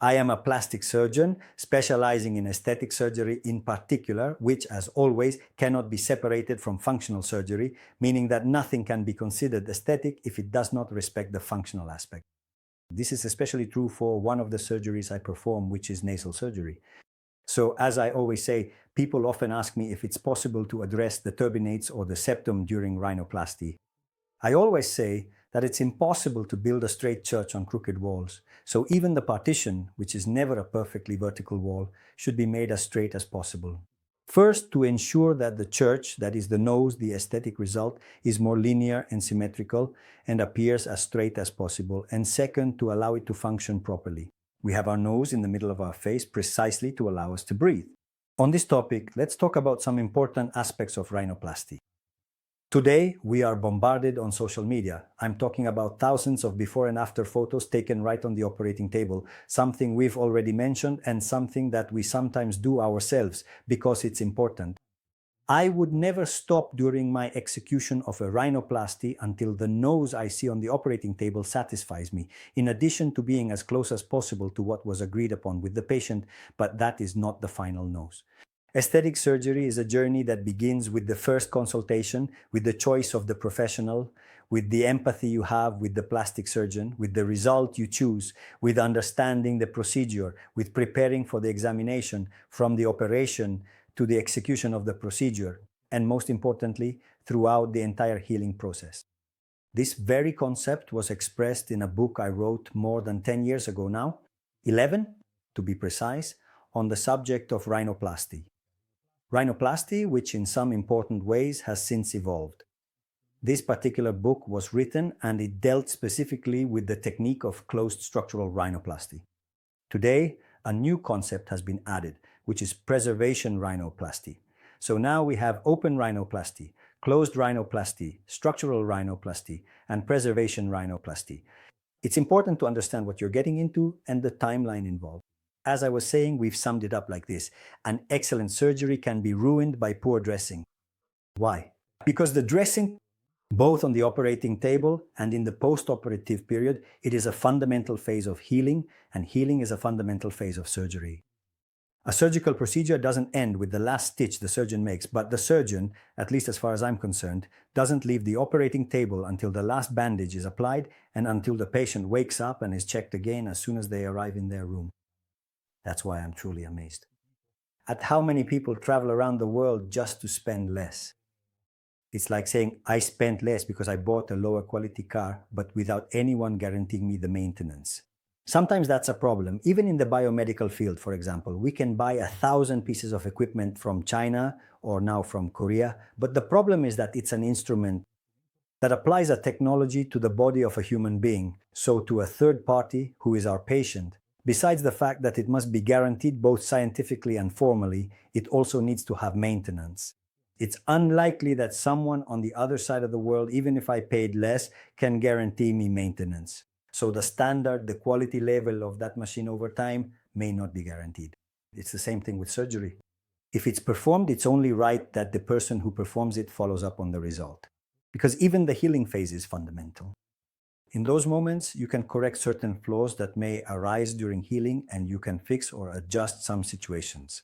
I am a plastic surgeon specializing in aesthetic surgery in particular, which, as always, cannot be separated from functional surgery, meaning that nothing can be considered aesthetic if it does not respect the functional aspect. This is especially true for one of the surgeries I perform, which is nasal surgery. So, as I always say, people often ask me if it's possible to address the turbinates or the septum during rhinoplasty. I always say that it's impossible to build a straight church on crooked walls, so even the partition, which is never a perfectly vertical wall, should be made as straight as possible. First, to ensure that the church, that is the nose, the aesthetic result, is more linear and symmetrical and appears as straight as possible, and second, to allow it to function properly. We have our nose in the middle of our face precisely to allow us to breathe. On this topic, let's talk about some important aspects of rhinoplasty. Today, we are bombarded on social media. I'm talking about thousands of before and after photos taken right on the operating table, something we've already mentioned and something that we sometimes do ourselves because it's important. I would never stop during my execution of a rhinoplasty until the nose I see on the operating table satisfies me, in addition to being as close as possible to what was agreed upon with the patient, but that is not the final nose. Aesthetic surgery is a journey that begins with the first consultation, with the choice of the professional, with the empathy you have with the plastic surgeon, with the result you choose, with understanding the procedure, with preparing for the examination, from the operation to the execution of the procedure, and most importantly, throughout the entire healing process. This very concept was expressed in a book I wrote more than 10 years ago now, 11 to be precise, on the subject of rhinoplasty. Rhinoplasty, which in some important ways has since evolved. This particular book was written and it dealt specifically with the technique of closed structural rhinoplasty. Today, a new concept has been added, which is preservation rhinoplasty. So now we have open rhinoplasty, closed rhinoplasty, structural rhinoplasty, and preservation rhinoplasty. It's important to understand what you're getting into and the timeline involved. As I was saying, we've summed it up like this. An excellent surgery can be ruined by poor dressing. Why? Because the dressing, both on the operating table and in the post-operative period, it is a fundamental phase of healing, and healing is a fundamental phase of surgery. A surgical procedure doesn't end with the last stitch the surgeon makes, but the surgeon, at least as far as I'm concerned, doesn't leave the operating table until the last bandage is applied and until the patient wakes up and is checked again as soon as they arrive in their room. That's why I'm truly amazed at how many people travel around the world just to spend less. It's like saying, I spent less because I bought a lower quality car, but without anyone guaranteeing me the maintenance. Sometimes that's a problem. Even in the biomedical field, for example, we can buy 1,000 pieces of equipment from China or now from Korea, but the problem is that it's an instrument that applies a technology to the body of a human being, so to a third party who is our patient. Besides the fact that it must be guaranteed both scientifically and formally, it also needs to have maintenance. It's unlikely that someone on the other side of the world, even if I paid less, can guarantee me maintenance. So the standard, the quality level of that machine over time may not be guaranteed. It's the same thing with surgery. If it's performed, it's only right that the person who performs it follows up on the result. Because even the healing phase is fundamental. In those moments, you can correct certain flaws that may arise during healing, and you can fix or adjust some situations.